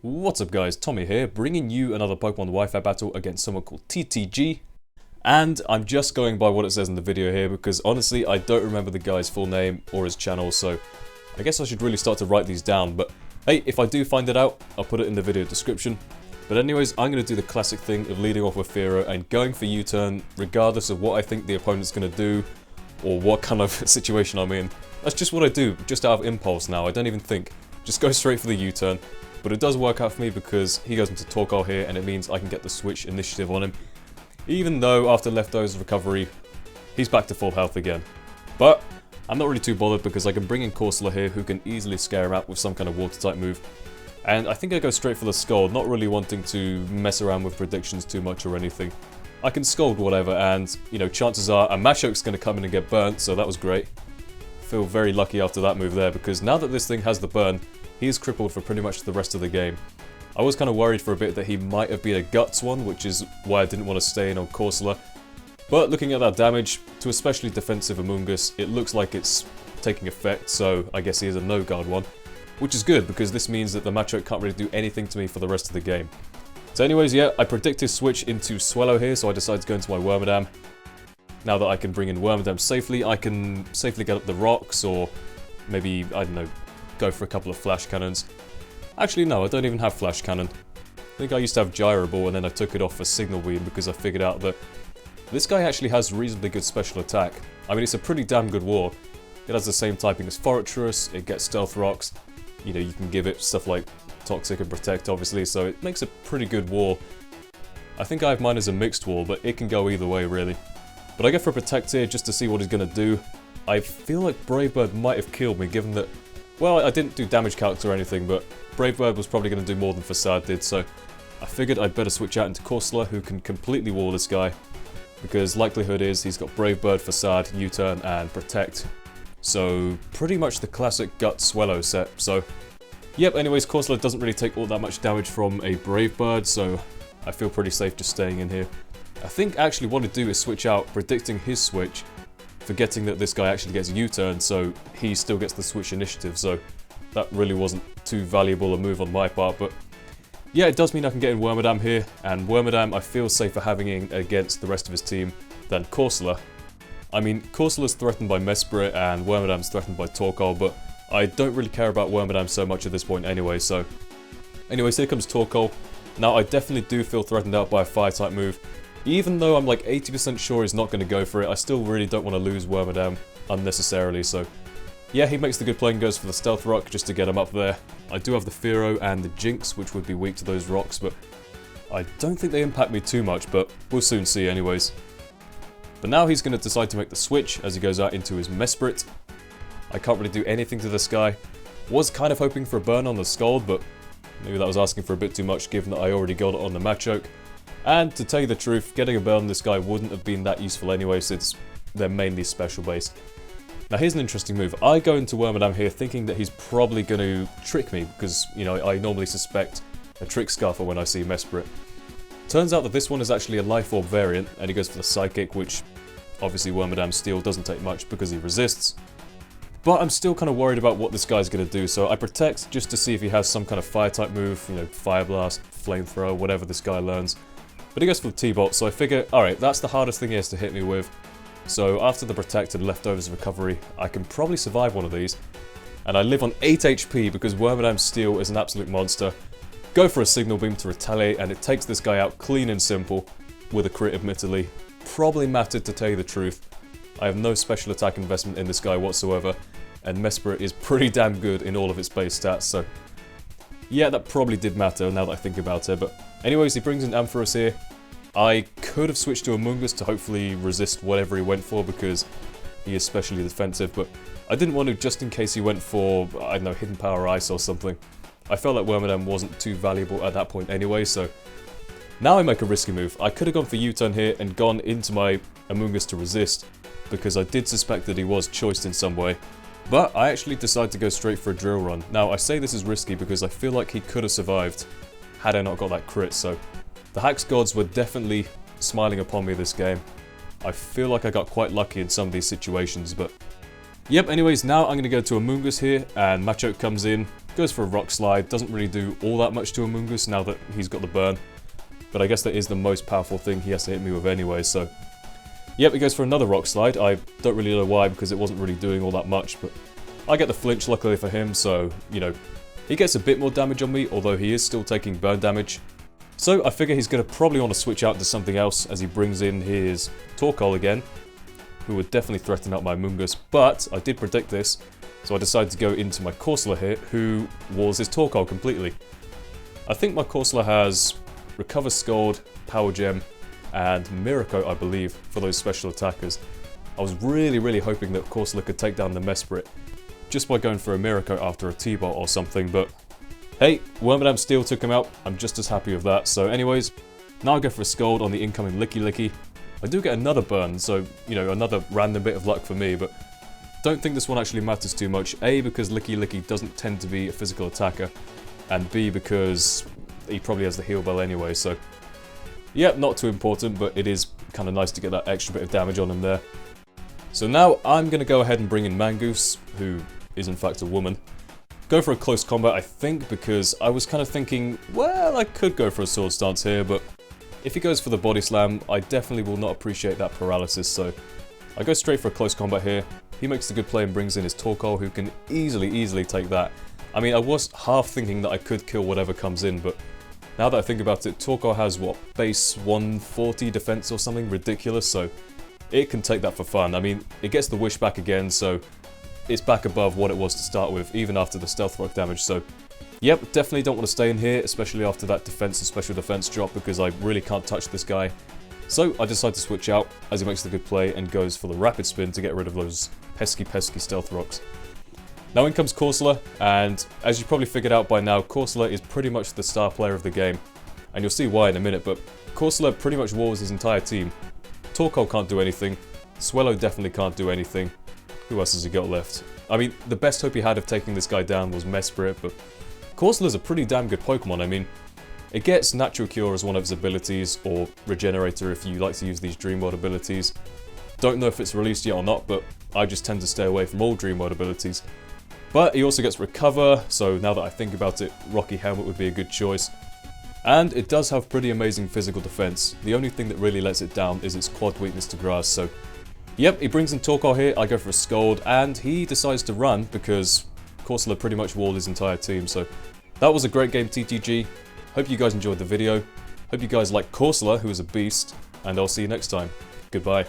What's up guys, Tommy here, bringing you another Pokemon Wi-Fi battle against someone called TTG. And I'm just going by what it says in the video here because honestly I don't remember the guy's full name or his channel, so I guess I should really start to write these down, but hey, if I do find it out, I'll put it in the video description. But anyways, I'm going to do the classic thing of leading off with favour and going for U-turn regardless of what I think the opponent's going to do or what kind of situation I'm in. That's just what I do, just out of impulse now, I don't even think. Just go straight for the U-turn. But it does work out for me because he goes into Torkoal here and it means I can get the switch initiative on him. Even though after Leftovers recovery, he's back to full health again. But I'm not really too bothered because I can bring in Corsola here who can easily scare him out with some kind of water type move. And I think I go straight for the Scald, not really wanting to mess around with predictions too much or anything. I can Scald whatever and, you know, chances are a Machoke's going to come in and get burnt, so that was great. Feel very lucky after that move there because now that this thing has the burn, he is crippled for pretty much the rest of the game. I was kind of worried for a bit that he might have been a Guts one, which is why I didn't want to stay in on Corsola. But looking at that damage, to especially defensive Amoonguss, it looks like it's taking effect, so I guess he is a no-guard one. Which is good, because this means that the Machoke can't really do anything to me for the rest of the game. So anyways, yeah, I predict his switch into Swallow here, so I decide to go into my Wormadam. Now that I can bring in Wormadam safely, I can safely get up the rocks, or maybe, I don't know, go for a couple of flash cannons. Actually no, I don't even have flash cannon. I think I used to have gyro ball and then I took it off for signal beam because I figured out that this guy actually has reasonably good special attack. I mean, it's a pretty damn good war. It has the same typing as Pyrotoz, it gets stealth rocks, you know, you can give it stuff like toxic and protect obviously, so it makes a pretty good war. I think I have mine as a mixed war, but it can go either way really. But I go for a protect here just to see what he's gonna do. I feel like Brave Bird might have killed me given that, well, I didn't do damage calcs or anything, but Brave Bird was probably going to do more than Facade did, so I figured I'd better switch out into Corsola, who can completely wall this guy, because likelihood is he's got Brave Bird, Facade, U-turn, and Protect. So, pretty much the classic Gut Swallow set, so... Yep, anyways, Corsola doesn't really take all that much damage from a Brave Bird, so I feel pretty safe just staying in here. I think actually what I'd do is switch out, predicting his switch, forgetting that this guy actually gets U-turn, so he still gets the switch initiative, so that really wasn't too valuable a move on my part, but yeah, it does mean I can get in Wormadam here, and Wormadam I feel safer having in against the rest of his team than Corsola. I mean, Corsola's threatened by Mesprit and Wormadam's threatened by Torkoal, but I don't really care about Wormadam so much at this point anyway, so... Anyways, here comes Torkoal. Now, I definitely do feel threatened out by a Fire-type move. Even though I'm like 80% sure he's not going to go for it, I still really don't want to lose Wormadam unnecessarily, so... Yeah, he makes the good play and goes for the Stealth Rock just to get him up there. I do have the Fearow and the Jinx, which would be weak to those rocks, but... I don't think they impact me too much, but we'll soon see anyways. But now he's going to decide to make the switch as he goes out into his Mesprit. I can't really do anything to this guy. Was kind of hoping for a burn on the Scald, but maybe that was asking for a bit too much given that I already got it on the Machoke. And to tell you the truth, getting a burn on this guy wouldn't have been that useful anyway since they're mainly special based. Now here's an interesting move. I go into Wormadam here thinking that he's probably going to trick me because, you know, I normally suspect a Trick Scarfer when I see Mesprit. Turns out that this one is actually a Life Orb variant and he goes for the Psychic, which obviously Wormadam Steel doesn't take much because he resists. But I'm still kind of worried about what this guy's going to do, so I protect just to see if he has some kind of Fire-type move, you know, Fire Blast, Flamethrower, whatever this guy learns. But he goes for the T-Bolt, so I figure, alright, that's the hardest thing he has to hit me with. So after the Protect and Leftovers recovery, I can probably survive one of these. And I live on 8 HP because Wormadam Steel is an absolute monster. Go for a Signal Beam to retaliate, and it takes this guy out clean and simple, with a crit admittedly. Probably mattered to tell you the truth. I have no special attack investment in this guy whatsoever, and Mesprit is pretty damn good in all of its base stats, so... Yeah, that probably did matter now that I think about it, but... Anyways, he brings in Ampharos here. I could have switched to Amoonguss to hopefully resist whatever he went for because he is specially defensive, but I didn't want to just in case he went for, I don't know, Hidden Power Ice or something. I felt like Wormadam wasn't too valuable at that point anyway, so... Now I make a risky move. I could have gone for U-turn here and gone into my Amoonguss to resist, because I did suspect that he was choiced in some way. But I actually decided to go straight for a Drill Run. Now, I say this is risky because I feel like he could have survived had I not got that crit, so... The Hax gods were definitely smiling upon me this game. I feel like I got quite lucky in some of these situations, but... Yep, anyways, now I'm going to go to Amoonguss here, and Machoke comes in. Goes for a Rock Slide, doesn't really do all that much to Amoonguss now that he's got the burn. But I guess that is the most powerful thing he has to hit me with anyway, so... Yep, he goes for another Rock Slide. I don't really know why, because it wasn't really doing all that much, but... I get the flinch, luckily for him, so, you know... He gets a bit more damage on me, although he is still taking burn damage. So I figure he's going to probably want to switch out to something else as he brings in his Torkoal again, who would definitely threaten out my Amoonguss, but I did predict this, so I decided to go into my Corsola here, who walls his Torkoal completely. I think my Corsola has Recover Scald, Power Gem, and Miracle, I believe, for those special attackers. I was really hoping that Corsola could take down the Mesprit just by going for a Miracle after a T-Bot or something, but hey, Wormadam Steel took him out. I'm just as happy with that. So anyways, now I go for a Scald on the incoming Licky. I do get another burn, so, you know, another random bit of luck for me, but don't think this one actually matters too much. A, because Licky doesn't tend to be a physical attacker, and B, because he probably has the heal bell anyway, so... yeah, not too important, but it is kind of nice to get that extra bit of damage on him there. So now I'm going to go ahead and bring in Amoonguss, who is in fact a woman. Go for a close combat, I think, because I was kind of thinking, well, I could go for a sword stance here, but if he goes for the body slam, I definitely will not appreciate that paralysis, so I go straight for a close combat here. He makes the good play and brings in his Torkoal, who can easily take that. I mean, I was half thinking that I could kill whatever comes in, but now that I think about it, Torkoal has, what, base 140 defense or something ridiculous, so it can take that for fun. I mean, it gets the wish back again, so it's back above what it was to start with, even after the stealth rock damage, so yep, definitely don't want to stay in here, especially after that defense and special defense drop, because I really can't touch this guy. So I decide to switch out as he makes the good play and goes for the rapid spin to get rid of those pesky stealth rocks. Now in comes Corsola, and as you probably figured out by now, Corsola is pretty much the star player of the game, and you'll see why in a minute, but Corsola pretty much walls his entire team. Torkoal can't do anything, Swellow definitely can't do anything. Who else has he got left? I mean, the best hope he had of taking this guy down was Mesprit, but Corsola's a pretty damn good Pokemon. I mean, it gets Natural Cure as one of his abilities, or Regenerator if you like to use these Dream World abilities. Don't know if it's released yet or not, but I just tend to stay away from all Dream World abilities. But he also gets Recover, so now that I think about it, Rocky Helmet would be a good choice. And it does have pretty amazing physical defense. The only thing that really lets it down is its quad weakness to grass, so... yep, he brings in Torkoal here, I go for a Scald, and he decides to run because Corsola pretty much walled his entire team, so... that was a great game, TTG. Hope you guys enjoyed the video. Hope you guys like Corsola, who is a beast, and I'll see you next time. Goodbye.